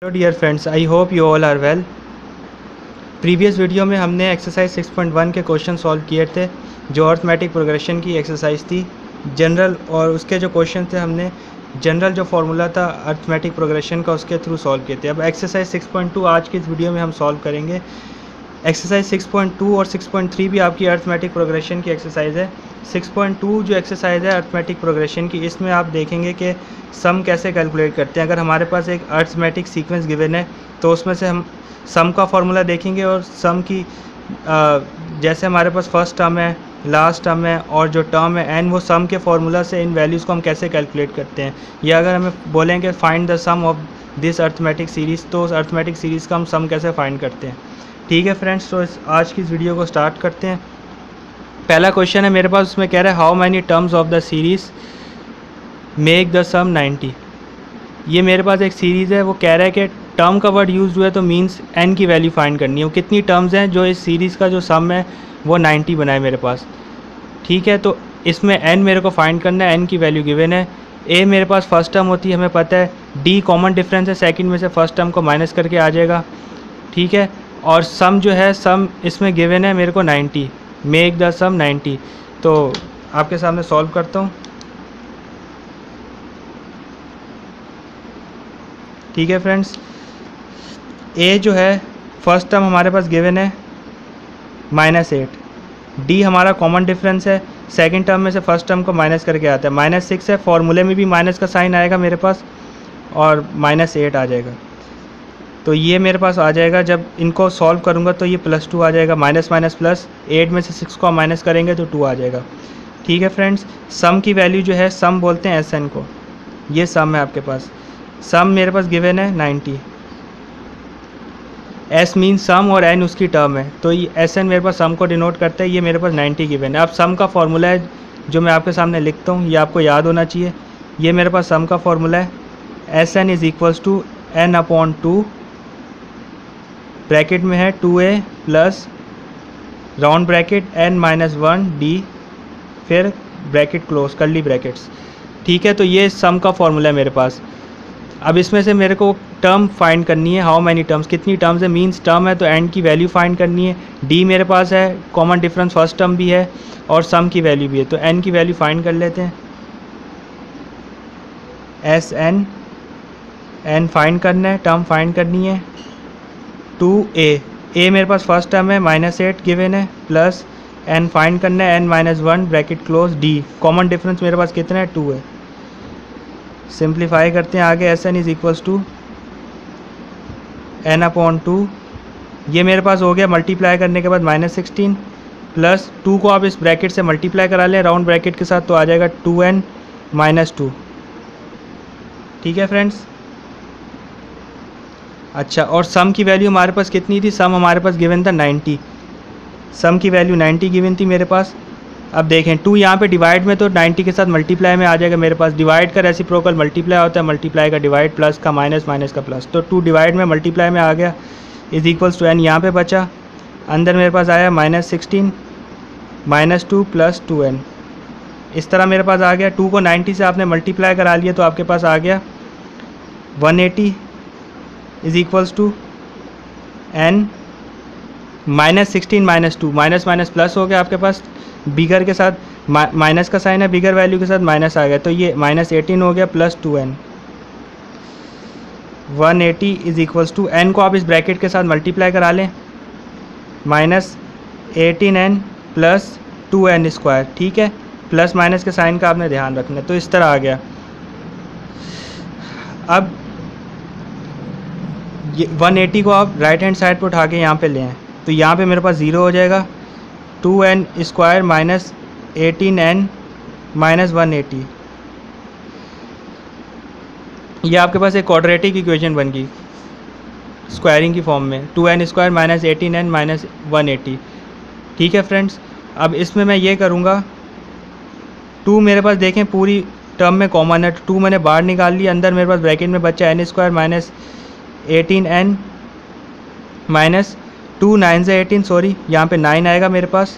Hello dear friends, I hope you all are well. Previous video में हमने exercise 6.1 के question solve किए थे, जो अर्थमेटिक प्रोग्रेशन की एक्सरसाइज थी जनरल, और उसके जो क्वेश्चन थे हमने जनरल जो फार्मूला था अर्थमेटिक प्रोग्रेशन का उसके थ्रू सॉल्व किए थे। अब एक्सरसाइज 6.2 आज की इस वीडियो में हम सॉल्व करेंगे। एक्सरसाइज 6.2 और 6.3 भी आपकी अर्थमेटिक प्रोग्रेशन की एक्सरसाइज है। 6.2 जो एक्सरसाइज है अर्थमेटिक प्रोग्रेशन की, इसमें आप देखेंगे कि सम कैसे कैलकुलेट करते हैं। अगर हमारे पास एक अर्थमेटिक सीक्वेंस गिवन है तो उसमें से हम सम का फॉर्मूला देखेंगे और सम की जैसे हमारे पास फर्स्ट टर्म है, लास्ट टर्म है और जो टर्म है एन, वो सम के फार्मूला से इन वैल्यूज़ को हम कैसे कैलकुलेट करते हैं। या अगर हमें बोलेंगे find the sum of this arithmetic series, तो उस अर्थमेटिक सीरीज़ का हम सम कैसे फाइंड करते हैं। ठीक है फ्रेंड्स, तो आज की इस वीडियो को स्टार्ट करते हैं। पहला क्वेश्चन है मेरे पास, उसमें कह रहा है how many terms of the series make the sum 90। ये मेरे पास एक सीरीज़ है, वो कह रहा है कि टर्म का वर्ड यूज़ हुआ है तो मींस n की वैल्यू फाइंड करनी है। वो कितनी टर्म्स हैं जो इस सीरीज़ का जो सम है वो 90 बनाए मेरे पास। ठीक है, तो इसमें n मेरे को फाइंड करना है, n की वैल्यू गिवन है। a मेरे पास फर्स्ट टर्म होती है, हमें पता है। d कॉमन डिफरेंस है, सेकंड में से फर्स्ट टर्म को माइनस करके आ जाएगा। ठीक है, और सम जो है सम इसमें गिवन है मेरे को 90, मेक द सम 90। तो आपके सामने सॉल्व करता हूँ। ठीक है फ्रेंड्स, a जो है फर्स्ट टर्म हमारे पास गिवन है -8, d हमारा कॉमन डिफरेंस है, सेकंड टर्म में से फर्स्ट टर्म को माइनस करके आता है, -6 है, फॉर्मूले में भी माइनस का साइन आएगा मेरे पास और -8 आ जाएगा। तो ये मेरे पास आ जाएगा, जब इनको सॉल्व करूँगा तो ये +2 आ जाएगा, माइनस माइनस प्लस, 8 में से 6 को माइनस करेंगे तो 2 आ जाएगा। ठीक है फ्रेंड्स, सम की वैल्यू जो है, सम बोलते हैं SN को, ये सम है आपके पास। सम मेरे पास गिवन है 90, S मीन सम और N उसकी टर्म है, तो ये SN मेरे पास सम को डिनोट करता है। ये मेरे पास 90 गिवन है। अब सम का फार्मूला है जो मैं आपके सामने लिखता हूँ, ये आपको याद होना चाहिए। ये मेरे पास सम का फार्मूला है, SN is equals to N/2, bracket में है 2a plus round bracket n-1 d, फिर ब्रैकेट क्लोज, कर्ली ब्रैकेट्स। ठीक है, तो ये सम का फार्मूला है मेरे पास। अब इसमें से मेरे को टर्म फाइंड करनी है, हाउ मैनी टर्म्स, कितनी टर्म्स है, मींस टर्म है तो n की वैल्यू फाइंड करनी है। d मेरे पास है, कॉमन डिफरेंस फर्स्ट टर्म भी है और सम की वैल्यू भी है, तो n की वैल्यू फाइंड कर लेते हैं। SN, n फाइंड करना है, टर्म फाइंड करनी है। 2a मेरे पास फर्स्ट टर्म है, -8 गिवन है, प्लस n फाइंड करना है, n-1 bracket close, d common difference मेरे पास कितना है, 2 है। सिंप्लीफाई करते हैं आगे, SN is equals to N/2, ये मेरे पास हो गया। मल्टीप्लाई करने के बाद -16 प्लस 2 को आप इस ब्रैकेट से मल्टीप्लाई करा लें राउंड ब्रैकेट के साथ, तो आ जाएगा 2n - 2। ठीक है फ्रेंड्स, अच्छा, और सम की वैल्यू हमारे पास कितनी थी, सम हमारे पास गिवन था 90, सम की वैल्यू 90 गिवन थी मेरे पास। अब देखें 2 यहाँ पे डिवाइड में, तो 90 के साथ मल्टीप्लाई में आ जाएगा मेरे पास। डिवाइड का रेसिप्रोकल मल्टीप्लाई होता है, मल्टीप्लाई का डिवाइड, प्लस का माइनस, माइनस का प्लस, तो 2 डिवाइड में मल्टीप्लाई में आ गया, इज इक्वल्स टू n यहाँ पे बचा, अंदर मेरे पास आया -16 -2 प्लस 2n, इस तरह मेरे पास आ गया। 2 को 90 से आपने मल्टीप्लाई करा लिया तो आपके पास आ गया 180 is equals to n -16 -2, minus minus plus हो गया आपके पास, बिगर के साथ माइनस का साइन है, बिगर वैल्यू के साथ माइनस आ गया, तो ये -18 हो गया plus 2n। 180 is equals to, n को आप इस ब्रैकेट के साथ मल्टीप्लाई करा लें, -18n प्लस 2n स्क्वायर। ठीक है, प्लस माइनस के साइन का आपने ध्यान रखना है, तो इस तरह आ गया। अब ये 180 को आप राइट हैंड साइड पर उठा के यहाँ पे ले आएँ, तो यहाँ पे मेरे पास 0 हो जाएगा, 2n square minus 18n minus 180, ये आपके पास एक क्वाड्रेटिक इक्वेशन बन गई स्क्वायरिंग की फॉर्म में, 2n square minus 18n minus 180। ठीक है फ्रेंड्स, अब इसमें मैं ये करूँगा, 2 मेरे पास देखें पूरी टर्म में कॉमन है, 2 मैंने बाहर निकाल लिया, अंदर मेरे पास ब्रैकेट में बचा n square minus 18n minus 2 9 से 18, सॉरी यहाँ पे 9 आएगा मेरे पास,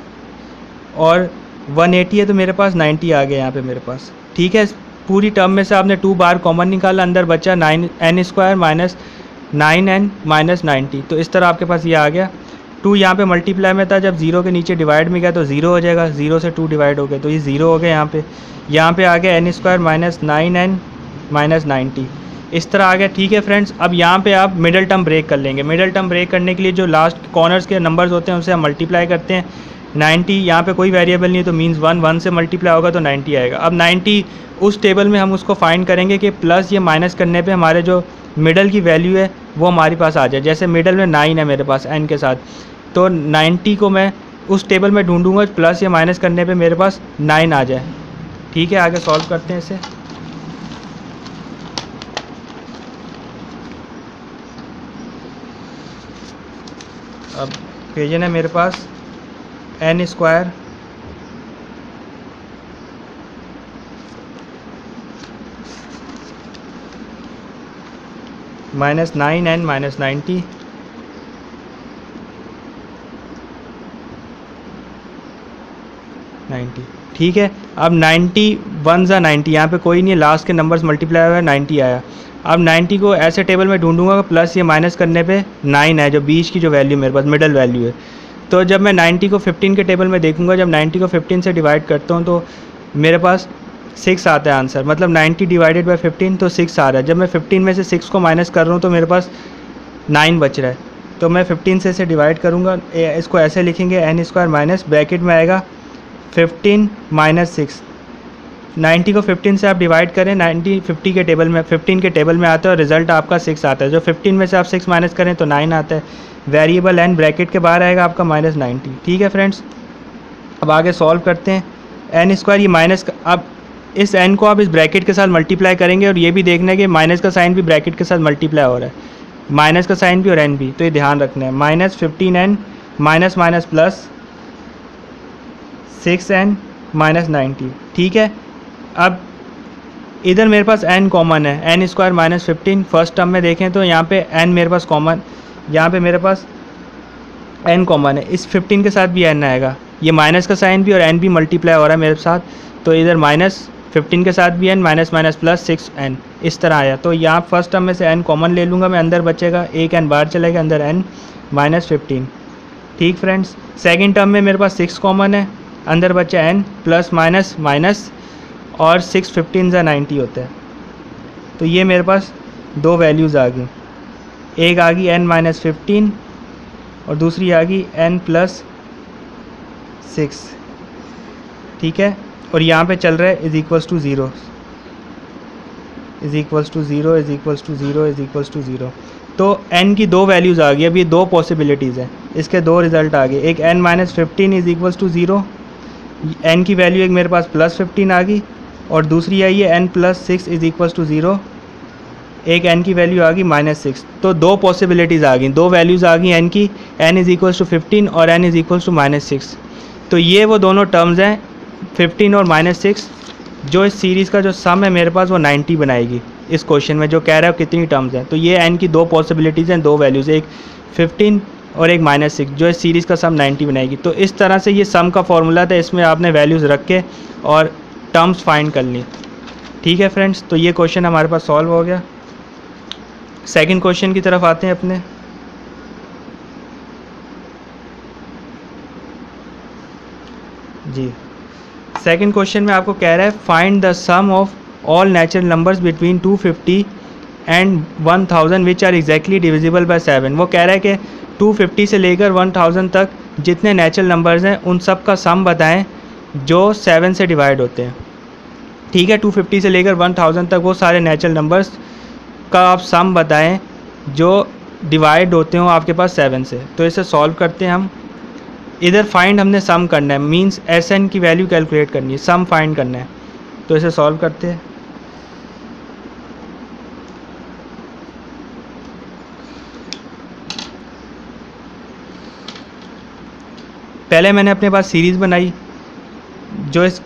और 180 है तो मेरे पास 90 आ गया यहाँ पे मेरे पास। ठीक है, पूरी टर्म में से आपने 2 बार कॉमन निकाला, अंदर बचा 9n square minus 9n minus 90। तो इस तरह आपके पास ये आ गया। 2 यहाँ पे मल्टीप्लाई में था, जब 0 के नीचे डिवाइड में गया तो 0 हो जाएगा, 0 से 2 डिवाइड हो गया तो ये 0 हो गया यहाँ पे आ गया n square minus 9n minus 90। इस तरह आ गया। ठीक है फ्रेंड्स, अब यहाँ पे आप मिडल टर्म ब्रेक कर लेंगे। मिडल टर्म ब्रेक करने के लिए जो लास्ट कॉर्नर्स के नंबर्स होते हैं उनसे हम मल्टीप्लाई करते हैं। 90 यहाँ पे कोई वेरिएबल नहीं है तो मीन्स 1 से मल्टीप्लाई होगा तो 90 आएगा। अब 90 उस टेबल में हम उसको फाइंड करेंगे कि प्लस ये माइनस करने पे हमारे जो मिडल की वैल्यू है वो हमारे पास आ जाए। जैसे मिडल में 9 है मेरे पास n के साथ, तो 90 को मैं उस टेबल में ढूंढूंगा, प्लस या माइनस करने पे मेरे पास 9 आ जाए। ठीक है, आगे सॉल्व करते हैं इसे। अब इक्वेशन है मेरे पास n square minus 9n minus 90 90। ठीक है, अब 90 1 ज़ा 90, यहाँ पे कोई नहीं है, लास्ट के नंबर्स मल्टीप्लाई हुआ है 90 आया। अब 90 को ऐसे टेबल में ढूंढूंगा प्लस ये माइनस करने पे 9 है, जो बीच की जो वैल्यू मेरे पास मिडल वैल्यू है। तो जब मैं 90 को 15 के टेबल में देखूंगा, जब 90 को 15 से डिवाइड करता हूँ तो मेरे पास 6 आता है आंसर, मतलब 90 डिवाइडेड बाई 15 तो 6 आ रहा है। जब मैं 15 में से 6 को माइनस कर रहा हूँ तो मेरे पास 9 बच रहा है। तो मैं 15 से इसे डिवाइड करूँगा, इसको ऐसे लिखेंगे n स्क्वायर माइनस ब्रैकेट में आएगा 15 माइनस 6। 90 को 15 से आप डिवाइड करें, 90 50 के टेबल में 15 के टेबल में आता है और रिजल्ट आपका 6 आता है। जो 15 में से आप 6 माइनस करें तो 9 आता है। वेरिएबल n ब्रैकेट के बाहर आएगा आपका माइनस 90। ठीक है फ्रेंड्स, अब आगे सॉल्व करते हैं। n स्क्वायर ये माइनस, अब इस n को आप इस ब्रैकेट के साथ मल्टीप्लाई करेंगे और ये भी देखना है कि माइनस का साइन भी ब्रैकेट के साथ मल्टीप्लाई हो रहा है, माइनस का साइन भी और n भी, तो ये ध्यान रखना है। Minus 15n minus minus plus 6n minus 90। ठीक है, अब इधर मेरे पास n कॉमन है, n square minus 15 first term में देखें तो यहाँ पे n मेरे पास कॉमन, यहाँ पे मेरे पास n कॉमन है, इस 15 के साथ भी n आएगा, ये माइनस का साइन भी और n भी मल्टीप्लाई हो रहा है मेरे साथ, तो इधर माइनस 15 के साथ भी n minus minus plus 6n इस तरह आया। तो यहाँ फर्स्ट टर्म में से n कॉमन ले लूँगा मैं, अंदर बचेगा एक n बाहर चलेगा, अंदर n माइनस 15। ठीक फ्रेंड्स, सेकेंड टर्म में मेरे पास 6 कॉमन है, अंदर बचा n प्लस माइनस माइनस और 6 15 ज़ा 90 होता है। तो ये मेरे पास दो वैल्यूज़ आ गई, एक आ गई n माइनस 15 और दूसरी आ गई n प्लस 6। ठीक है, और यहाँ पे चल रहा है is equals to 0, is equals to 0, is equals to 0, is equals to 0। तो n की दो वैल्यूज़ आ गई। अब ये दो पॉसिबिलिटीज़ हैं, इसके दो रिज़ल्ट आ गए, एक n minus 15 is equals to 0, n की वैल्यू एक मेरे पास प्लस 15 आ गई, और दूसरी आई है n plus 6 is equals to 0, एक n की वैल्यू आ गई माइनस 6। तो दो पॉसिबिलिटीज़ आ गई, दो वैल्यूज़ आ गई n की, n इज इक्वल्स टू 15 और n is equals to minus 6। तो ये वो दोनों टर्म्स हैं 15 और माइनस 6, जो इस सीरीज़ का जो सम है मेरे पास वो 90 बनाएगी इस क्वेश्चन में, जो कह रहा है कितनी टर्म्स हैं। तो ये n की दो पॉसिबिलिटीज़ हैं, दो वैल्यूज़, एक 15 और एक माइनस 6, जो इस सीरीज़ का सम 90 बनाएगी। तो इस तरह से ये सम का फॉर्मूला था, इसमें आपने वैल्यूज़ रख के और टर्म्स फाइंड कर ली। ठीक है फ्रेंड्स, तो ये क्वेश्चन हमारे पास सॉल्व हो गया। सेकंड क्वेश्चन की तरफ आते हैं अपने। जी, सेकंड क्वेश्चन में आपको कह रहा है find the sum of all natural numbers between 250 and 1000 which are exactly divisible by 7। वो कह रहा है कि 250 से लेकर 1000 तक जितने नेचुरल नंबर्स हैं उन सब का सम बताएं जो 7 से डिवाइड होते हैं। ठीक है, 250 से लेकर 1000 तक वो सारे नेचुरल नंबर्स का आप सम बताएं जो डिवाइड होते हो आपके पास 7 से। तो इसे सॉल्व करते हैं हम। इधर फाइंड हमने सम करना है, मींस Sn की वैल्यू कैलकुलेट करनी है, सम फाइंड करना है। तो इसे सॉल्व करते हैं। पहले मैंने अपने पास सीरीज़ बनाई जो इस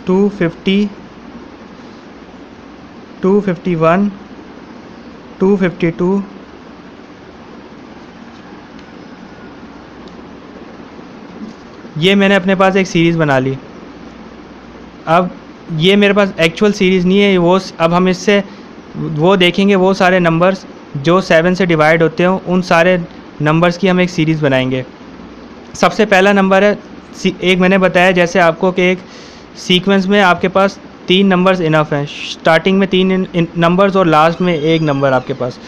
250, 251, 252, ये मैंने अपने पास एक सीरीज़ बना ली। अब ये मेरे पास एक्चुअल सीरीज़ नहीं है, वो अब हम इससे वो देखेंगे वो सारे नंबर्स जो 7 से डिवाइड होते हो उन सारे नंबर्स की हम एक सीरीज़ बनाएंगे। सबसे पहला नंबर है, एक मैंने बताया जैसे आपको कि एक सीक्वेंस में आपके पास 3 नंबर्स इनफ हैं, स्टार्टिंग में 3 नंबर्स और लास्ट में 1 नंबर आपके पास,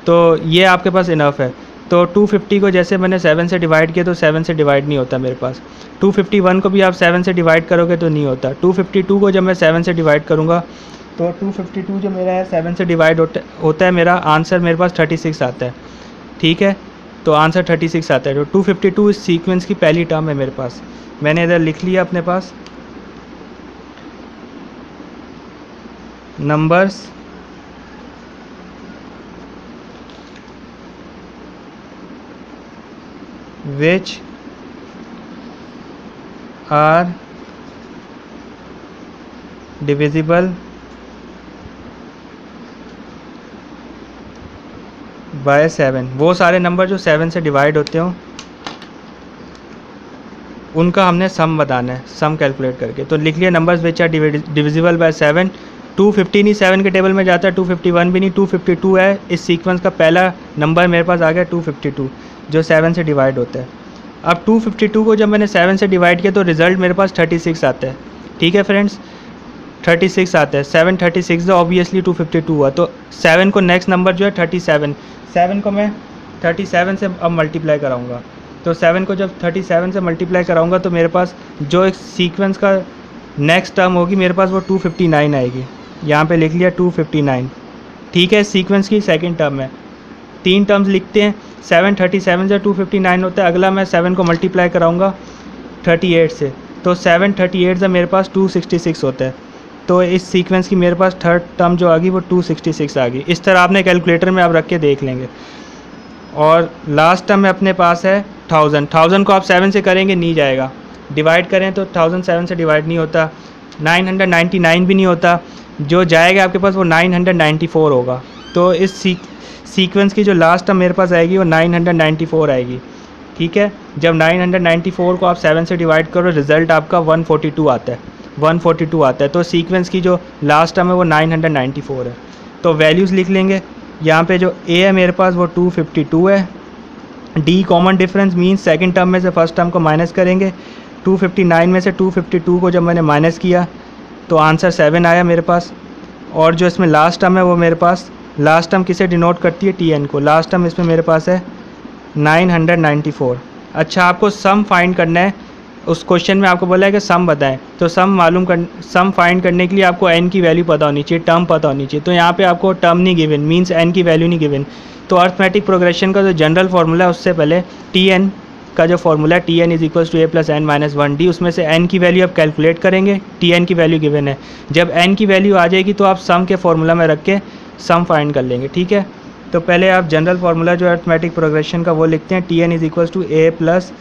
तो ये आपके पास इनफ है। तो 250 को जैसे मैंने 7 से डिवाइड किया तो 7 से डिवाइड नहीं होता मेरे पास। 251 को भी आप 7 से डिवाइड करोगे तो नहीं होता। 252 को जब मैं 7 से डिवाइड करूँगा तो 252 जो मेरा है 7 से डिवाइड होता है, मेरा आंसर मेरे पास 36 आता है। ठीक है, तो आंसर 36 आता है। तो 252 इस सीक्वेंस की पहली टर्म है मेरे पास, मैंने इधर लिख लिया अपने पास numbers which are divisible by 7। वो सारे नंबर जो 7 से डिवाइड होते हो उनका हमने सम बताना है, सम कैलकुलेट करके। तो लिख लिया numbers which are divisible by 7। 250 नहीं 7 के टेबल में जाता है, 251 भी नहीं, 252 है। इस सीक्वेंस का पहला नंबर मेरे पास आ गया 252 जो 7 से डिवाइड होता है। अब 252 को जब मैंने 7 से डिवाइड किया तो रिज़ल्ट मेरे पास 36 आता है। ठीक है फ्रेंड्स, 36 आता है। 7 36 तो ऑब्वियसली 252 हुआ, तो 7 को नेक्स्ट नंबर जो है 37, 7 को मैं 37 से अब मल्टीप्लाई कराऊंगा। तो 7 को जब 37 से मल्टीप्लाई कराऊंगा तो मेरे पास जो एक सीक्वेंस का नेक्स्ट टर्म होगी मेरे पास वो 259 आएगी। यहाँ पे लिख लिया 259। ठीक है, सीक्वेंस की सेकंड टर्म है। 3 टर्म्स लिखते हैं, 7 37 से 259 होता है। अगला मैं 7 को मल्टीप्लाई कराऊंगा 38 से, तो 7 38 से मेरे पास 266 होता है। तो इस सीक्वेंस की मेरे पास थर्ड टर्म जो आ गई वो 266 आ गई। इस तरह आपने कैलकुलेटर में आप रख के देख लेंगे। और लास्ट टर्म में अपने पास है 1000 को आप 7 से करेंगे नहीं जाएगा, डिवाइड करें तो 1000 7 से डिवाइड नहीं होता, 999 भी नहीं होता, जो जाएगा आपके पास वो 994 होगा। तो इस सीक्वेंस की जो लास्ट टर्म मेरे पास आएगी वो 994 आएगी। ठीक है, जब 994 को आप 7 से डिवाइड करो रिज़ल्ट आपका 142 आता है, 142 आता है। तो सीक्वेंस की जो लास्ट टर्म है वो 994 है। तो वैल्यूज़ लिख लेंगे। यहाँ पे जो ए है मेरे पास वो 252 है। D common difference means second term में से फर्स्ट टर्म को माइनस करेंगे। 259 में से 252 को जब मैंने माइनस किया तो आंसर 7 आया मेरे पास। और जो इसमें लास्ट टर्म है वो मेरे पास, लास्ट टर्म किसे डिनोट करती है, टी एन को। लास्ट टर्म इसमें मेरे पास है 994। अच्छा, आपको सम फाइंड करना है। उस क्वेश्चन में आपको बोला है कि सम बताएं, तो सम फाइंड करने के लिए आपको एन की वैल्यू पता होनी चाहिए, टर्म पता होनी चाहिए। तो यहाँ पे आपको टर्म नहीं गिवन, मींस एन की वैल्यू नहीं गिवन। तो अर्थमेटिक प्रोग्रेशन का जो जनरल फार्मूला है उससे पहले टी एन का जो फार्मूला है T N is equals to A plus N minus 1 D, उसमें से एन की वैल्यू आप कैलकुलेट करेंगे। टी एन की वैल्यू गिवन है, जब एन की वैल्यू आ जाएगी तो आप सम के फार्मूला में रख के सम फाइंड कर लेंगे। ठीक है, तो पहले आप जनरल फार्मूला जो अर्थमेटिक प्रोग्रेशन का वो लिखते हैं, T N is equals to A plus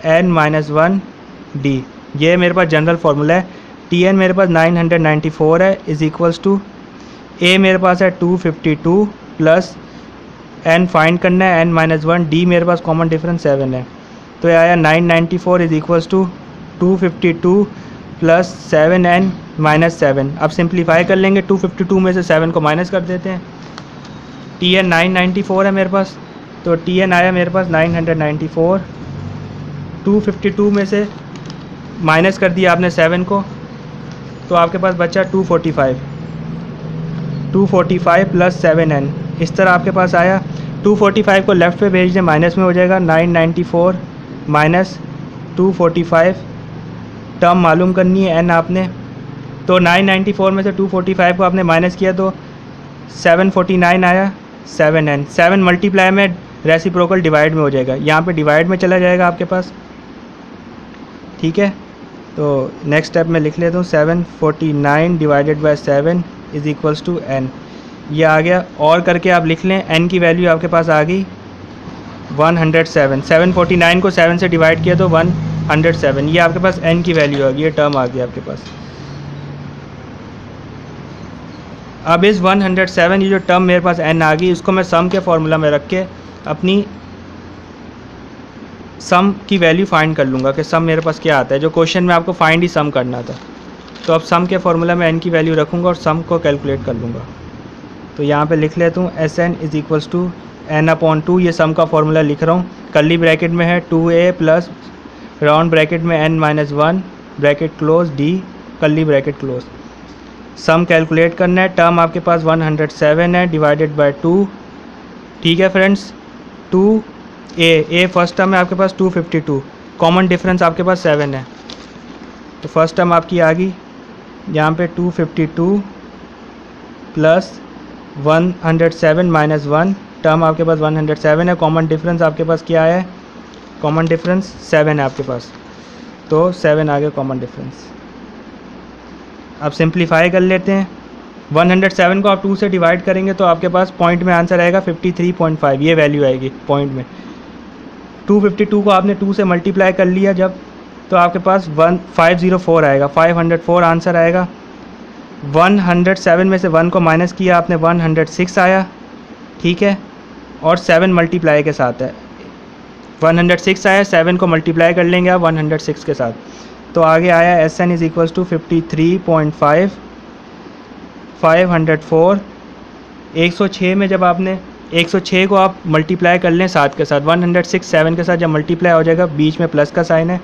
N minus 1 D. ये मेरे पास जनरल फार्मूला है। टी एन मेरे पास 994 है इज इक्वल्स टू ए मेरे पास है 252 प्लस एन फाइंड करना है एन माइनस 1, डी मेरे पास कॉमन डिफरेंस 7 है। तो ये आया 994 is equals to 252 plus 7n minus 7। अब सिंप्लीफाई कर लेंगे, 252 में से 7 को माइनस कर देते हैं। टी एन 994 है मेरे पास, तो टी एन आया मेरे पास 994। 252 में से माइनस कर दिया आपने 7 को, तो आपके पास बचा 245 प्लस 7n। इस तरह आपके पास आया। 245 को लेफ़्ट पे भेज दें, माइनस में हो जाएगा 994 माइनस 245। टर्म मालूम करनी है एन आपने, तो 994 में से 245 को आपने माइनस किया तो 749 आया 7n। 7 मल्टीप्लाई में रेसिप्रोकल डिवाइड में हो जाएगा, यहाँ पे डिवाइड में चला जाएगा आपके पास। ठीक है, तो नेक्स्ट स्टेप में लिख लेता हूँ 749 divided by 7 is equals to n। ये आ गया, और करके आप लिख लें n की वैल्यू आपके पास आ गई 107। 749 को 7 से डिवाइड किया तो 107, ये आपके पास n की वैल्यू आ गई, ये टर्म आ गई आपके पास। अब इस 107 ये जो टर्म मेरे पास n आ गई, उसको मैं सम के फॉर्मूला में रख के अपनी सम की वैल्यू फाइंड कर लूँगा कि सम मेरे पास क्या आता है। जो क्वेश्चन में आपको फाइंड ही सम करना था, तो अब सम के फॉर्मूला में n की वैल्यू रखूँगा और सम को कैलकुलेट कर लूँगा। तो तो यहाँ पे लिख लेता हूँ Sn is equals to n/2, ये सम का फॉर्मूला लिख रहा हूँ। कर्ली ब्रैकेट में है 2a प्लस राउंड ब्रैकेट में n-1 bracket close d curly bracket close. Sum calculate करना है। टर्म आपके पास 107 है डिवाइडेड बाय 2। ठीक है फ्रेंड्स, 2a फर्स्ट टर्म है आपके पास 252, कॉमन डिफरेंस आपके पास 7 है, तो फर्स्ट टर्म आपकी आ गई यहाँ पे 252 प्लस 107 माइनस 1, टर्म आपके पास 107 है, कॉमन डिफरेंस आपके पास क्या है, कॉमन डिफरेंस 7 है आपके पास, तो 7 आ गया कॉमन डिफरेंस। अब सिंप्लीफाई कर लेते हैं। 107 को आप 2 से डिवाइड करेंगे तो आपके पास पॉइंट में आंसर आएगा 53.5, ये वैल्यू आएगी पॉइंट में। 252 को आपने 2 से मल्टीप्लाई कर लिया जब, तो आपके पास 504 आएगा, 504 आंसर आएगा। 107 में से 1 को माइनस किया आपने, 106 आया। ठीक है, और 7 मल्टीप्लाई के साथ है, 106 आया, 7 को मल्टीप्लाई कर लेंगे आप 106 के साथ, तो आगे आया Sn इज इक्वल्स टू 53.5, 504। 106 में जब आपने 106 को आप मल्टीप्लाई कर लें 7 के साथ, 106 7 के साथ जब मल्टीप्लाई हो जाएगा, बीच में प्लस का साइन है,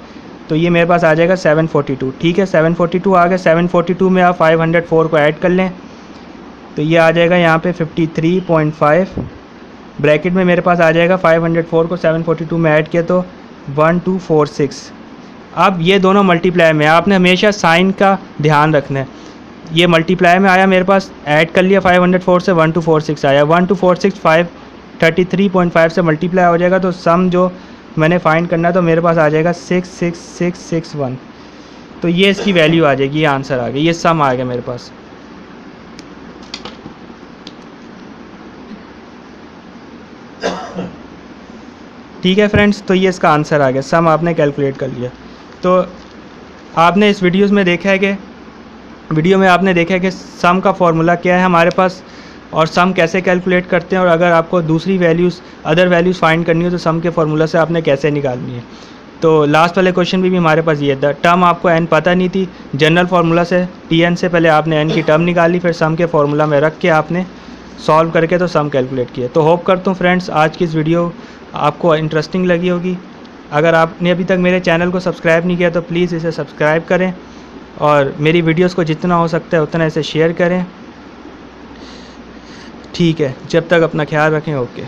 तो ये मेरे पास आ जाएगा 742। ठीक है, 742 आ गया। 742 में आप 504 को ऐड कर लें तो ये आ जाएगा यहाँ पे 53.5, ब्रैकेट में मेरे पास आ जाएगा 504 को 742 में ऐड किया तो 1246। अब ये दोनों मल्टीप्लाई में, आपने हमेशा साइन का ध्यान रखना है। ये मल्टीप्लाई में आया मेरे पास, ऐड कर लिया 504 से, 1246 आया, 1246 533.5 से मल्टीप्लाई हो जाएगा, तो सम जो मैंने फाइंड करना है तो मेरे पास आ जाएगा 66661, तो ये इसकी वैल्यू आ जाएगी, ये आंसर आ गया, ये सम आ गया मेरे पास। ठीक है फ्रेंड्स, तो ये इसका आंसर आ गया, सम आपने कैलकुलेट कर लिया। तो आपने इस वीडियो में देखा है कि सम का फॉर्मूला क्या है हमारे पास और सम कैसे कैलकुलेट करते हैं, और अगर आपको दूसरी वैल्यूज़ अदर वैल्यूज़ फाइंड करनी हो तो सम के फार्मूला से आपने कैसे निकालनी है। तो लास्ट वाले क्वेश्चन भी हमारे पास ये था, टर्म आपको n पता नहीं थी, जनरल फार्मूला से Tn से पहले आपने n की टर्म निकाली, फिर सम के फार्मूला में रख के आपने सॉल्व करके तो सम कैलकुलेट किया। तो होप करता हूँ फ्रेंड्स आज की इस वीडियो आपको इंटरेस्टिंग लगी होगी। अगर आपने अभी तक मेरे चैनल को सब्सक्राइब नहीं किया तो प्लीज़ इसे सब्सक्राइब करें और मेरी वीडियोस को जितना हो सकता है उतना इसे शेयर करें। ठीक है, जब तक अपना ख्याल रखें, ओके।